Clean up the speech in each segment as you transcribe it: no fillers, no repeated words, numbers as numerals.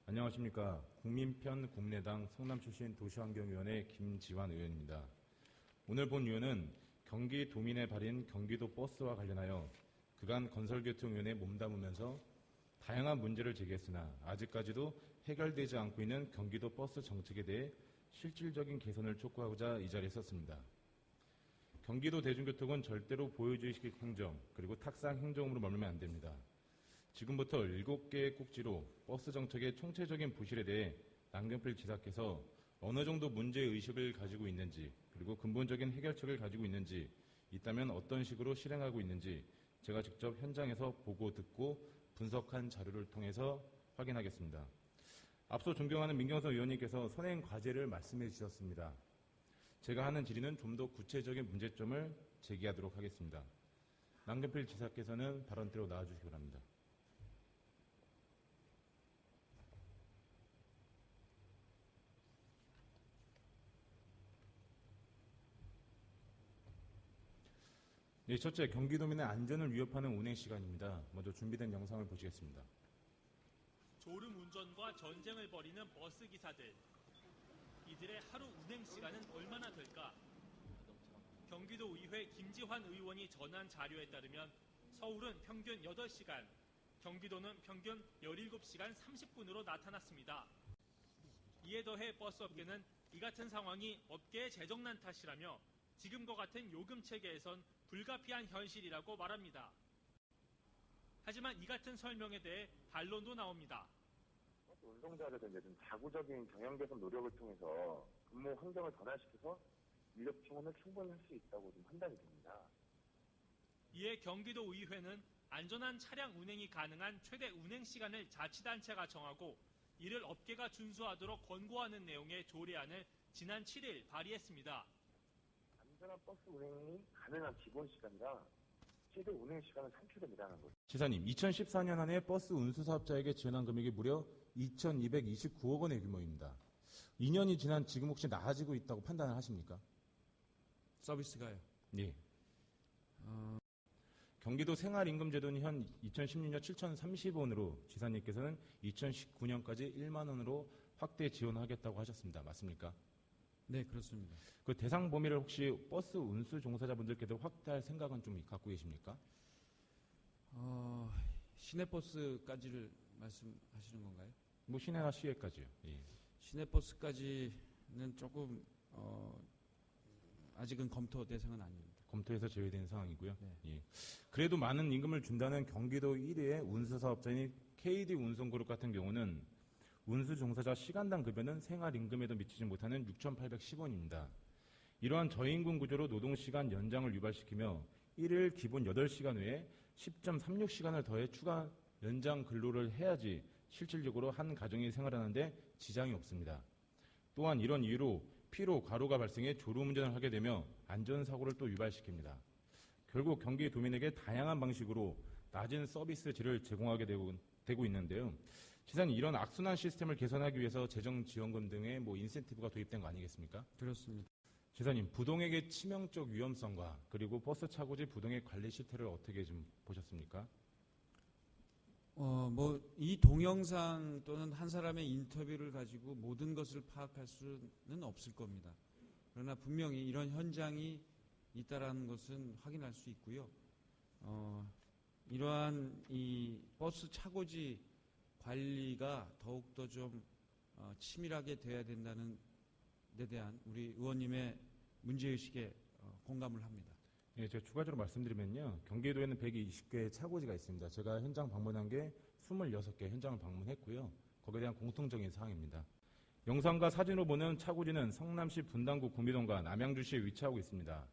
안녕하십니까. 국민편 국민의당 성남 출신 도시환경위원회 김지환 의원입니다. 오늘 본 의원은 경기도민의 발인 경기도 버스와 관련하여 그간 건설교통위원회에 몸담으면서 다양한 문제를 제기했으나 아직까지도 해결되지 않고 있는 경기도 버스 정책에 대해 실질적인 개선을 촉구하고자 이 자리에 섰습니다. 경기도 대중교통은 절대로 보여주의식 행정 그리고 탁상 행정으로 머물면 안 됩니다. 지금부터 7개의 꼭지로 버스 정책의 총체적인 부실에 대해 남경필 지사께서 어느 정도 문제의식을 가지고 있는지 그리고 근본적인 해결책을 가지고 있는지 있다면 어떤 식으로 실행하고 있는지 제가 직접 현장에서 보고 듣고 분석한 자료를 통해서 확인하겠습니다. 앞서 존경하는 민경선 의원님께서 선행 과제를 말씀해 주셨습니다. 제가 하는 질의는 좀 더 구체적인 문제점을 제기하도록 하겠습니다. 남경필 지사께서는 발언대로 나와주시기 바랍니다. 네, 첫째, 경기도민의 안전을 위협하는 운행 시간입니다. 먼저 준비된 영상을 보시겠습니다. 졸음 운전과 전쟁을 벌이는 버스 기사들. 이들의 하루 운행 시간은 얼마나 될까? 경기도의회 김지환 의원이 전한 자료에 따르면 서울은 평균 8시간, 경기도는 평균 17시간 30분으로 나타났습니다. 이에 더해 버스업계는 이 같은 상황이 업계의 재정난 탓이라며 지금과 같은 요금 체계에선 불가피한 현실이라고 말합니다. 하지만 이 같은 설명에 대해 반론도 나옵니다. 운송자들은 좀 자구적인 경영 개선 노력을 통해서 근무 환경을 변화시켜서 인력 충원을 충분히 할 수 있다고 좀 판단이 됩니다. 이에 경기도의회는 안전한 차량 운행이 가능한 최대 운행 시간을 자치단체가 정하고 이를 업계가 준수하도록 권고하는 내용의 조례안을 지난 7일 발의했습니다. 안전한 버스 운행이 가능한 기본 시간이라 최대 운행 시간은 산출됩니다는 거죠. 지사님, 2014년 한 해 버스 운수사업자에게 지원한 금액이 무려 2,229억 원의 규모입니다. 2년이 지난 지금 혹시 나아지고 있다고 판단을 하십니까? 서비스가요? 네. 경기도 생활임금제도는 현 2016년 7,030원으로 지사님께서는 2019년까지 1만 원으로 확대 지원하겠다고 하셨습니다. 맞습니까? 네, 그렇습니다. 그 대상 범위를 혹시 버스 운수 종사자분들께도 확대할 생각은 좀 갖고 계십니까? 시내버스까지를 말씀하시는 건가요? 뭐 시내나 시외까지요. 예. 시내버스까지는 조금 아직은 검토 대상은 아닙니다. 검토에서 제외된 상황이고요. 네. 예. 그래도 많은 임금을 준다는 경기도 1위의 운수사업자인 KD 운송그룹 같은 경우는 운수 종사자 시간당 급여는 생활임금에도 미치지 못하는 6,810원입니다. 이러한 저임금 구조로 노동시간 연장을 유발시키며 1일 기본 8시간 외에 10.36시간을 더해 추가 연장 근로를 해야지 실질적으로 한 가정이 생활하는데 지장이 없습니다. 또한 이런 이유로 피로, 과로가 발생해 졸음운전을 하게 되며 안전사고를 또 유발시킵니다. 결국 경기도민에게 다양한 방식으로 낮은 서비스 질을 제공하게 되고 있는데요. 지사님, 이런 악순환 시스템을 개선하기 위해서 재정지원금 등의 인센티브가 도입된 거 아니겠습니까? 그렇습니다. 지사님, 부동액의 치명적 위험성과 그리고 버스 차고지 부동액 관리 실태를 어떻게 좀 보셨습니까? 이 동영상 또는 한 사람의 인터뷰를 가지고 모든 것을 파악할 수는 없을 겁니다. 그러나 분명히 이런 현장이 있다라는 것은 확인할 수 있고요. 이러한 이 버스 차고지 관리가 더욱더 좀 치밀하게 돼야 된다는 데 대한 우리 의원님의 문제의식에 공감을 합니다. 예, 제가 추가적으로 말씀드리면요. 경기도에는 120개의 차고지가 있습니다. 제가 현장 방문한 게 26개 현장을 방문했고요. 거기에 대한 공통적인 사항입니다. 영상과 사진으로 보는 차고지는 성남시 분당구 구미동과 남양주시에 위치하고 있습니다.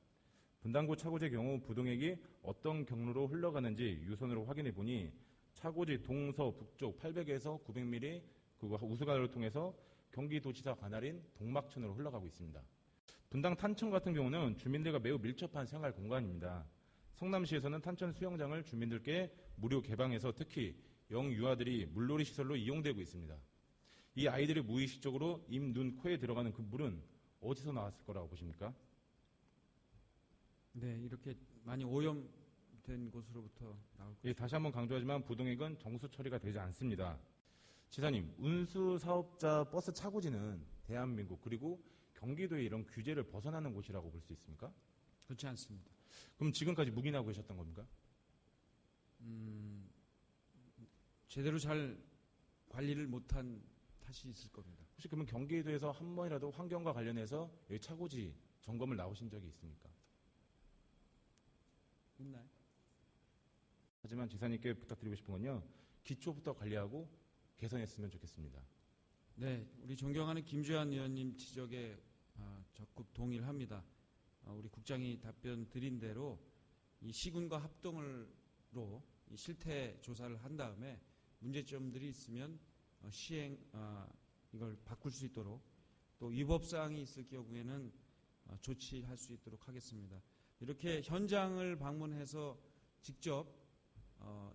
분당구 차고지의 경우 부동액이 어떤 경로로 흘러가는지 유선으로 확인해 보니 차고지 동서 북쪽 800에서 900mm 그리고 우수가를 통해서 경기도지사 관할인 동막천으로 흘러가고 있습니다. 분당 탄천 같은 경우는 주민들과 매우 밀접한 생활 공간입니다. 성남시에서는 탄천 수영장을 주민들께 무료 개방해서 특히 영유아들이 물놀이 시설로 이용되고 있습니다. 이 아이들이 무의식적으로 입, 눈, 코에 들어가는 그 물은 어디서 나왔을 거라고 보십니까? 네, 이렇게 많이 오염된 곳으로부터 나올 것입니다. 예, 다시 한번 강조하지만 부동액은 정수 처리가 되지 않습니다. 지사님, 운수 사업자 버스 차고지는 대한민국 그리고 경기도의 이런 규제를 벗어나는 곳이라고 볼 수 있습니까? 그렇지 않습니다. 그럼 지금까지 묵인하고 계셨던 겁니까? 제대로 잘 관리를 못한 탓이 있을 겁니다. 혹시 그러면 경기도에서 한 번이라도 환경과 관련해서 여기 차고지 점검을 나오신 적이 있습니까? 있나요? 하지만 지사님께 부탁드리고 싶은 건요, 기초부터 관리하고 개선했으면 좋겠습니다. 네, 우리 존경하는 김주환 의원님 지적에 적극 동의를 합니다. 우리 국장이 답변 드린 대로 이 시군과 합동으로 이 실태 조사를 한 다음에 문제점들이 있으면 이걸 바꿀 수 있도록 또 위법 사항이 있을 경우에는 조치할 수 있도록 하겠습니다. 이렇게 현장을 방문해서 직접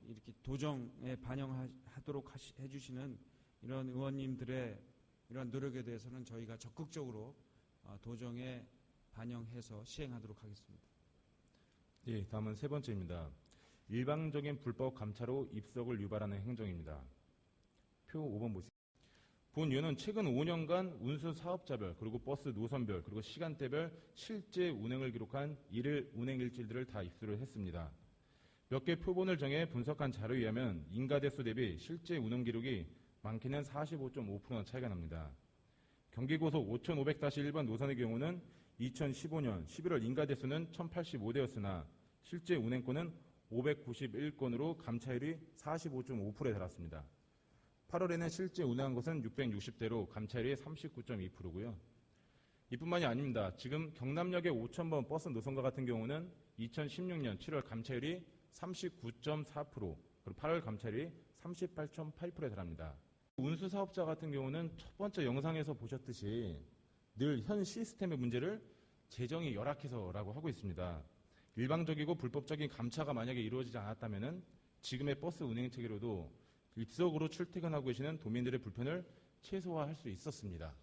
이렇게 도정에 반영하도록 해주시는 이런 의원님들의 이러한 노력에 대해서는 저희가 적극적으로 도정에 반영해서 시행하도록 하겠습니다. 예, 다음은 세 번째입니다. 일방적인 불법 감차로 입석을 유발하는 행정입니다. 표 5번 보시죠. 본 위원은 최근 5년간 운수 사업자별 그리고 버스 노선별 그리고 시간대별 실제 운행을 기록한 일일 운행 일지들을 다 입수를 했습니다. 몇 개 표본을 정해 분석한 자료에 의하면 인가 대수 대비 실제 운행 기록이 많게는 45.5%나 차이가 납니다. 경기고속 5500-1번 노선의 경우는 2015년 11월 인가 대수는 1085대였으나 실제 운행권은 591건으로 감차율이 45.5%에 달았습니다. 8월에는 실제 운행한 것은 660대로 감차율이 39.2%고요. 이뿐만이 아닙니다. 지금 경남역의 5000번 버스 노선과 같은 경우는 2016년 7월 감차율이 39.4%, 그리고 8월 감차율이 38.8%에 달합니다. 운수 사업자 같은 경우는 첫 번째 영상에서 보셨듯이 늘 현 시스템의 문제를 재정이 열악해서라고 하고 있습니다. 일방적이고 불법적인 감차가 만약에 이루어지지 않았다면 지금의 버스 운행 체계로도 입석으로 출퇴근하고 계시는 도민들의 불편을 최소화할 수 있었습니다.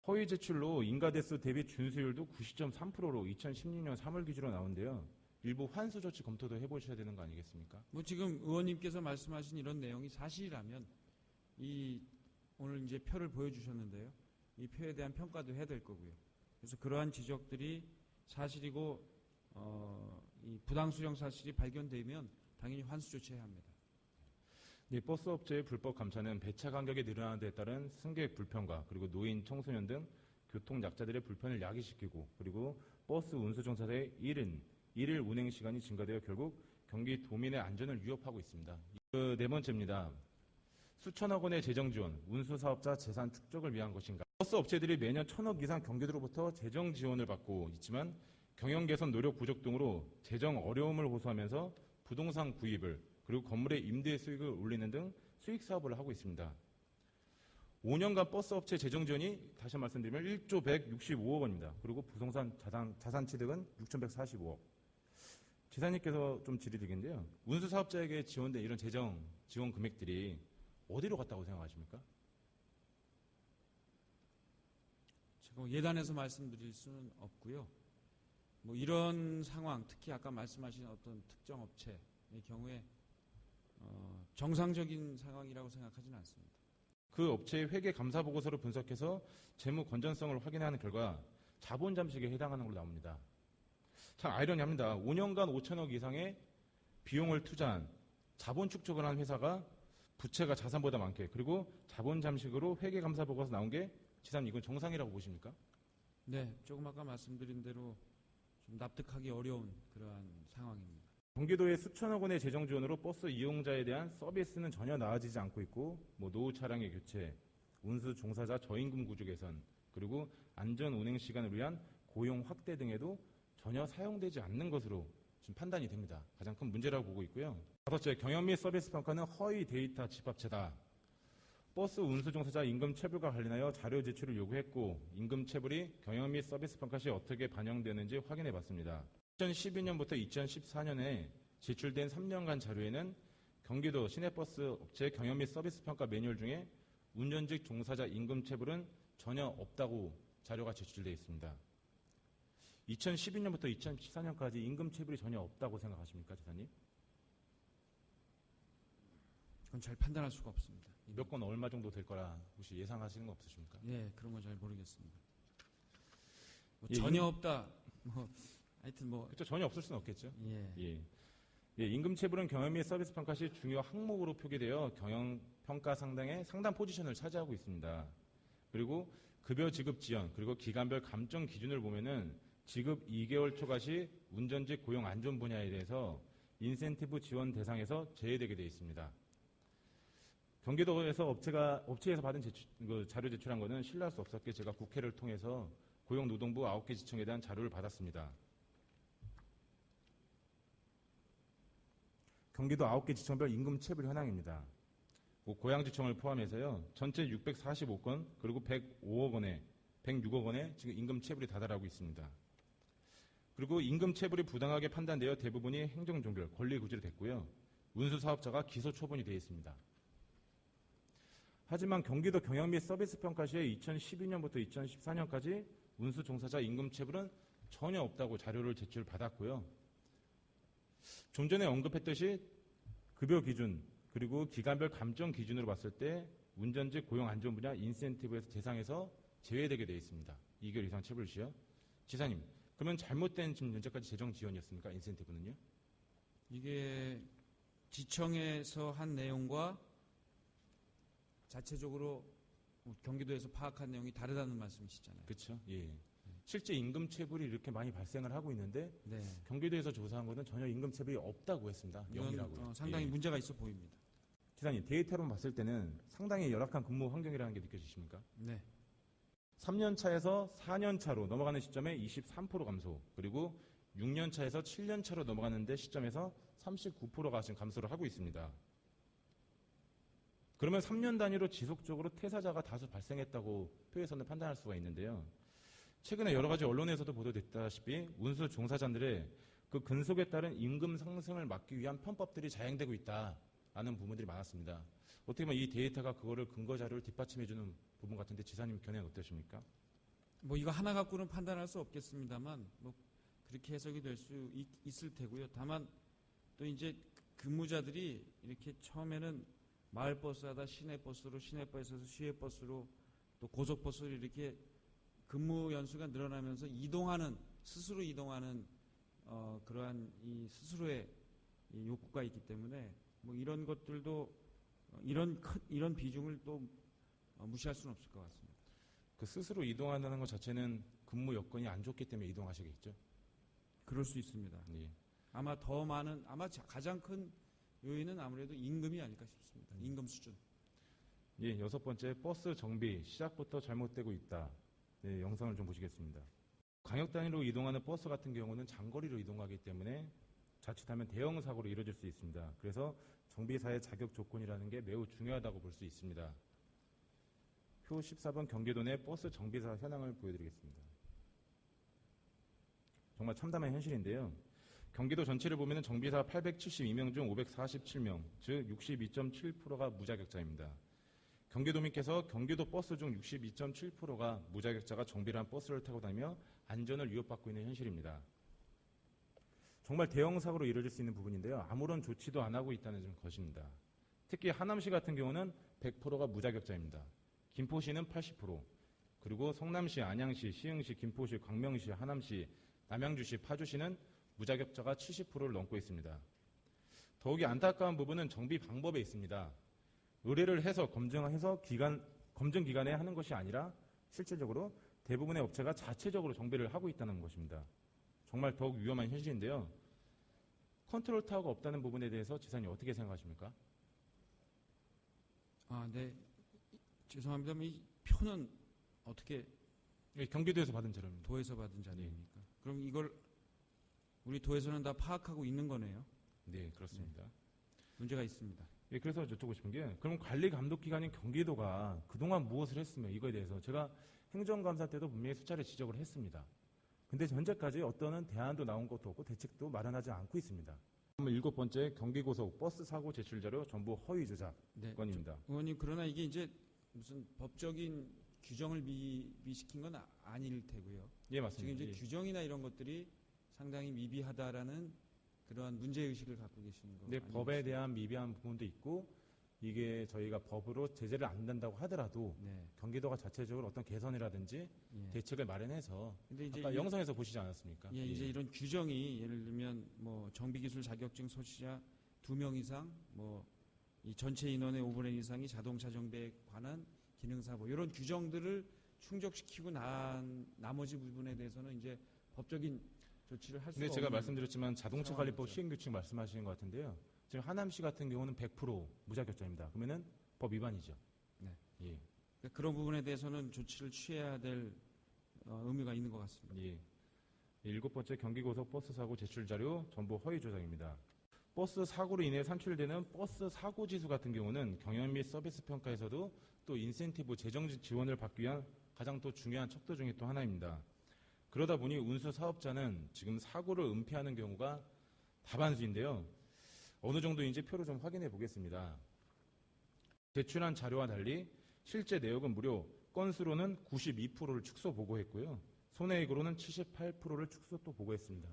허위 제출로 인가 대수 대비 준수율도 90.3%로 2016년 3월 기준으로 나오는데요. 일부 환수 조치 검토도 해보셔야 되는 거 아니겠습니까? 지금 의원님께서 말씀하신 이런 내용이 사실이라면 오늘 이제 표를 보여주셨는데요. 이 표에 대한 평가도 해야 될 거고요. 그래서 그러한 지적들이 사실이고 이 부당 수령 사실이 발견되면 당연히 환수 조치해야 합니다. 이 버스 업체의 불법 감차는 배차 간격이 늘어나는 데 따른 승객 불편과 그리고 노인, 청소년 등 교통 약자들의 불편을 야기시키고 그리고 버스 운수 종사자의 일일 운행 시간이 증가되어 결국 경기 도민의 안전을 위협하고 있습니다. 네 번째입니다. 수천억 원의 재정 지원, 운수 사업자 재산 축적을 위한 것인가? 버스 업체들이 매년 1000억 이상 경기도로부터 재정 지원을 받고 있지만 경영 개선 노력 부족 등으로 재정 어려움을 호소하면서 부동산 구입을 그리고 건물의 임대 수익을 올리는 등 수익 사업을 하고 있습니다. 5년간 버스 업체 재정 지원이 다시 말씀드리면 1조 165억 원입니다. 그리고 부동산 자산 취득은 6,145억. 지사님께서 좀 질의드리겠는데요. 운수 사업자에게 지원된 이런 재정 지원 금액들이 어디로 갔다고 생각하십니까? 제가 예단해서 말씀드릴 수는 없고요. 이런 상황, 특히 아까 말씀하신 어떤 특정 업체의 경우에 정상적인 상황이라고 생각하지는 않습니다. 그 업체의 회계 감사 보고서를 분석해서 재무 건전성을 확인하는 결과 자본 잠식에 해당하는 걸로 나옵니다. 참 아이러니합니다. 5년간 5천억 이상의 비용을 투자한 자본 축적을 한 회사가 부채가 자산보다 많게 그리고 자본 잠식으로 회계 감사 보고서 나온 게 지사님 이건 정상이라고 보십니까? 네, 조금 아까 말씀드린 대로 좀 납득하기 어려운 그러한 상황입니다. 경기도의 수천억 원의 재정 지원으로 버스 이용자에 대한 서비스는 전혀 나아지지 않고 있고 노후 차량의 교체, 운수 종사자 저임금 구조 개선, 그리고 안전 운행 시간을 위한 고용 확대 등에도 전혀 사용되지 않는 것으로 지금 판단이 됩니다. 가장 큰 문제라고 보고 있고요. 다섯째, 경영 및 서비스 평가는 허위 데이터 집합체다. 버스 운수 종사자 임금 체불과 관련하여 자료 제출을 요구했고 임금 체불이 경영 및 서비스 평가 시 어떻게 반영되는지 확인해 봤습니다. 2012년부터 2014년에 제출된 3년간 자료에는 경기도 시내버스 업체 경영 및 서비스 평가 매뉴얼 중에 운전직 종사자 임금 체불은 전혀 없다고 자료가 제출되어 있습니다. 2012년부터 2014년까지 임금 체불이 전혀 없다고 생각하십니까, 지사님? 그건 잘 판단할 수가 없습니다. 몇 건 얼마 정도 될 거라 혹시 예상하시는 거 없으십니까? 예, 그런 건 잘 모르겠습니다. 뭐 예, 전혀 없다. 뭐 하여튼 뭐 그렇죠. 전혀 없을 수는 없겠죠. 예. 예. 예, 임금 체불은 경영 및 서비스 평가 시 중요 항목으로 표기되어 경영 평가 상당의 상당 포지션을 차지하고 있습니다. 그리고 급여 지급 지연 그리고 기간별 감정 기준을 보면은 지급 2개월 초과 시 운전직 고용 안전 분야에 대해서 인센티브 지원 대상에서 제외되게 되어 있습니다. 경기도에서 업체에서 받은 자료 제출한 것은 신뢰할 수 없었기에 제가 국회를 통해서 고용노동부 9개 지청에 대한 자료를 받았습니다. 경기도 9개 지청별 임금 체불 현황입니다. 고양지청을 포함해서요. 전체 645건 그리고 106억 원에 지금 임금 체불이 다달하고 있습니다. 그리고 임금 체불이 부당하게 판단되어 대부분이 행정종결, 권리구제로 됐고요. 운수사업자가 기소 처분이 되어 있습니다. 하지만 경기도 경영 및 서비스 평가 시에 2012년부터 2014년까지 운수 종사자 임금 체불은 전혀 없다고 자료를 제출받았고요. 좀 전에 언급했듯이 급여 기준 그리고 기간별 감정 기준으로 봤을 때 운전직 고용 안전 분야 인센티브에서 대상에서 제외되게 되어 있습니다. 2개월 이상 체불 시요. 지사님, 그러면 잘못된 지금 현재까지 재정 지원이었습니까? 인센티브는요? 이게 지청에서 한 내용과 자체적으로 경기도에서 파악한 내용이 다르다는 말씀이시잖아요. 그렇죠. 예. 실제 임금 체불이 이렇게 많이 발생을 하고 있는데 네. 경기도에서 조사한 것은 전혀 임금 체불이 없다고 했습니다. 이건 0이라고요. 상당히 예. 문제가 있어 보입니다. 지사님, 데이터로 봤을 때는 상당히 열악한 근무 환경이라는 게 느껴지십니까? 네. 3년 차에서 4년 차로 넘어가는 시점에 23% 감소, 그리고 6년 차에서 7년 차로 넘어가는데 시점에서 39%가 지금 감소를 하고 있습니다. 그러면 3년 단위로 지속적으로 퇴사자가 다수 발생했다고 표에서는 판단할 수가 있는데요. 최근에 여러 가지 언론에서도 보도됐다시피 운수 종사자들의 그 근속에 따른 임금 상승을 막기 위한 편법들이 자행되고 있다라는 부분들이 많았습니다. 어떻게 보면 이 데이터가 그거를 근거 자료를 뒷받침해주는 부분 같은데 지사님 견해는 어떠십니까? 뭐 이거 하나 갖고는 판단할 수 없겠습니다만 뭐 그렇게 해석이 될 수 있을 테고요. 다만 또 이제 근무자들이 이렇게 처음에는 마을버스 하다 시내버스로, 시내버스에서 시외버스로 또 고속버스로 이렇게 근무 연수가 늘어나면서 스스로 이동하는 그러한 이 스스로의 이 욕구가 있기 때문에 뭐 이런 것들도 이런 비중을 또 무시할 수는 없을 것 같습니다. 그 스스로 이동한다는 것 자체는 근무 여건이 안 좋기 때문에 이동하시겠죠? 그럴 수 있습니다. 예. 아마 가장 큰 요인은 아무래도 임금이 아닐까 싶습니다. 임금 수준. 예, 6번째, 버스 정비 시작부터 잘못되고 있다. 네, 영상을 좀 보시겠습니다. 광역 단위로 이동하는 버스 같은 경우는 장거리로 이동하기 때문에 자칫하면 대형 사고로 이뤄질 수 있습니다. 그래서 정비사의 자격 조건이라는 게 매우 중요하다고 볼 수 있습니다. 표 14번 경기도 내 버스 정비사 현황을 보여드리겠습니다. 정말 참담한 현실인데요. 경기도 전체를 보면 정비사 872명 중 547명, 즉 62.7%가 무자격자입니다. 경기도민께서 경기도 버스 중 62.7%가 무자격자가 정비를 한 버스를 타고 다니며 안전을 위협받고 있는 현실입니다. 정말 대형 사고로 이뤄질 수 있는 부분인데요. 아무런 조치도 안 하고 있다는 것입니다. 특히 하남시 같은 경우는 100%가 무자격자입니다. 김포시는 80%, 그리고 성남시, 안양시, 시흥시, 김포시, 광명시, 하남시, 남양주시, 파주시는 무자격자가 70%를 넘고 있습니다. 더욱이 안타까운 부분은 정비 방법에 있습니다. 의뢰를 해서 검증해서 검증 기간에 하는 것이 아니라 실질적으로 대부분의 업체가 자체적으로 정비를 하고 있다는 것입니다. 정말 더욱 위험한 현실인데요. 컨트롤 타워가 없다는 부분에 대해서 지사님 어떻게 생각하십니까? 네. 죄송합니다만 이 표는 어떻게 예, 경기도에서 받은 자료입니다. 도에서 받은 자료입니까? 그럼 이걸 우리 도에서는 다 파악하고 있는 거네요. 네, 그렇습니다. 문제가 있습니다. 예, 그래서 여쭤보고 싶은 게 그럼 관리 감독 기관인 경기도가 그동안 무엇을 했으며 이거에 대해서 제가 행정감사 때도 분명히 수차례 지적을 했습니다. 근데 현재까지 어떤 대안도 나온 것도 없고 대책도 마련하지 않고 있습니다. 7번째 경기고속 버스 사고 제출 자료 전부 허위 조작 건입니다. 의원님, 그러나 이게 이제 무슨 법적인 규정을 미비시킨 건 아닐 테고요. 예, 맞습니다. 지금 이제 규정이나 이런 것들이 상당히 미비하다라는 그러한 문제의식을 갖고 계시는 거. 네, 법에 대한 미비한 부분도 있고 이게 저희가 법으로 제재를 안 된다고 하더라도 네. 경기도가 자체적으로 어떤 개선이라든지 예. 대책을 마련해서 근데 이제 아까 영상에서 보시지 않았습니까? 예, 이제 이런 규정이 예를 들면 뭐 정비기술 자격증 소지자 2명 이상, 뭐 이 전체 인원의 5분의 1 이상이 자동차 정비에 관한 기능사 뭐 이런 규정들을 충족시키고 나머지 부분에 대해서는 이제 법적인 조치를 할 수가 근데 제가 없는 말씀드렸지만 자동차 관리법 상황이죠. 시행규칙 말씀하시는 것 같은데요. 지금 하남시 같은 경우는 100% 무자격자입니다. 그러면은 법 위반이죠. 네. 예. 그러니까 그런 부분에 대해서는 조치를 취해야 될 의무가 있는 것 같습니다. 예. 7번째 경기고속버스 사고 제출 자료 전부 허위 조작입니다. 버스 사고로 인해 산출되는 버스 사고 지수 같은 경우는 경영 및 서비스 평가에서도 또 인센티브 재정 지원을 받기 위한 가장 또 중요한 척도 중에 또 하나입니다. 그러다 보니 운수 사업자는 지금 사고를 은폐하는 경우가 다반수인데요. 어느 정도인지 표로 좀 확인해 보겠습니다. 제출한 자료와 달리 실제 내역은 무려 건수로는 92%를 축소 보고했고요. 손해액으로는 78%를 축소 또 보고했습니다.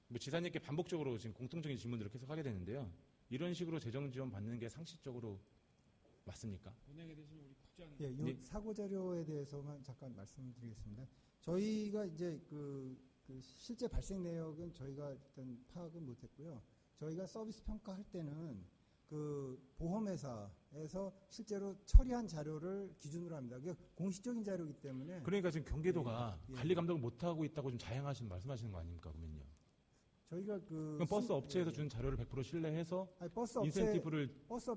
뭐 지사님께 반복적으로 지금 공통적인 질문들을 계속 하게 되는데요. 이런 식으로 재정 지원 받는 게 상식적으로 맞습니까? 운행에 대해서는 우리 국장 예, 이 사고 자료에 대해서만 잠깐 말씀드리겠습니다. 저희가 이제 그 실제 발생 내역은 저희가 일단 파악은 못했고요. 저희가 서비스 평가할 때는 그 보험회사에서 실제로 처리한 자료를 기준으로 합니다. 그게 공식적인 자료이기 때문에 그러니까 지금 경기도가 예, 예. 관리 감독을 못 하고 있다고 좀 말씀하시는 거 아닙니까? 그러면요. 저희가 그럼 버스 업체에서 준 자료를 100% 신뢰해서 아니, 버스 업체 인센티브를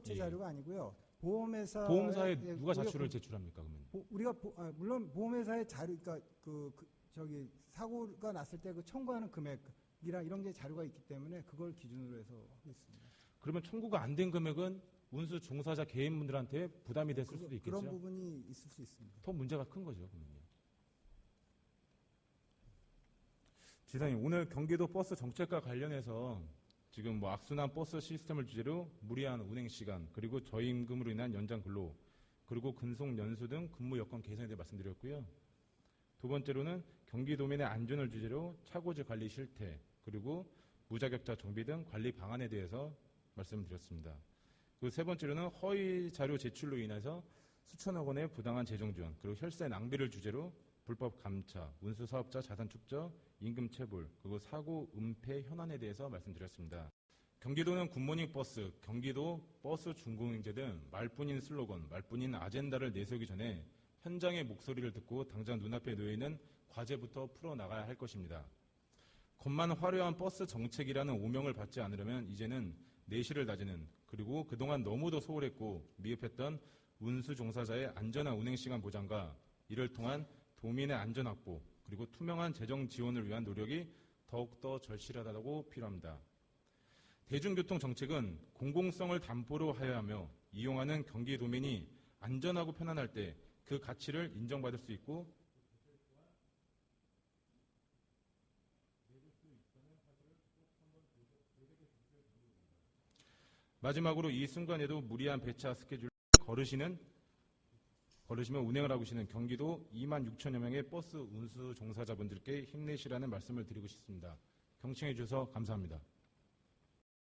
예. 자료가 아니고요. 보험회사 보험사에 누가 자료를 제출합니까? 그러면 우리가 물론 보험회사의 자료, 그러니까 저기 사고가 났을 때 그 청구하는 금액이랑 이런 게 자료가 있기 때문에 그걸 기준으로 해서 하고 있습니다. 그러면 청구가 안 된 금액은 운수 종사자 개인분들한테 부담이 됐을 수도 있겠죠. 그런 부분이 있을 수 있습니다. 더 문제가 큰 거죠. 그러면요. 지사님, 오늘 경기도 버스 정책과 관련해서 지금 뭐 악순환 버스 시스템을 주제로 무리한 운행 시간, 그리고 저임금으로 인한 연장 근로, 그리고 근속 연수 등 근무 여건 개선에 대해 말씀드렸고요. 두 번째로는 경기도민의 안전을 주제로 차고지 관리 실태, 그리고 무자격자 정비 등 관리 방안에 대해서 말씀드렸습니다. 그리고 세 번째로는 허위 자료 제출로 인해서 수천억 원의 부당한 재정 지원, 그리고 혈세 낭비를 주제로 불법 감차, 운수 사업자 자산 축적, 임금 체불, 그리고 사고 은폐 현안에 대해서 말씀드렸습니다. 경기도는 굿모닝 버스, 경기도 버스 준공행제 등 말뿐인 슬로건, 말뿐인 아젠다를 내세우기 전에 현장의 목소리를 듣고 당장 눈앞에 놓여있는 과제부터 풀어나가야 할 것입니다. 겉만 화려한 버스 정책이라는 오명을 받지 않으려면 이제는 내실을 다지는, 그리고 그동안 너무도 소홀했고 미흡했던 운수 종사자의 안전한 운행시간 보장과 이를 통한 도민의 안전 확보, 그리고 투명한 재정 지원을 위한 노력이 더욱더 절실하다고 필요합니다. 대중교통 정책은 공공성을 담보로 하여야 하며 이용하는 경기도민이 안전하고 편안할 때 그 가치를 인정받을 수 있고 마지막으로 이 순간에도 무리한 배차 스케줄을 걸으시면 운행을 하고 계시는 경기도 2만 6천여 명의 버스 운수 종사자분들께 힘내시라는 말씀을 드리고 싶습니다. 경청해 주셔서 감사합니다.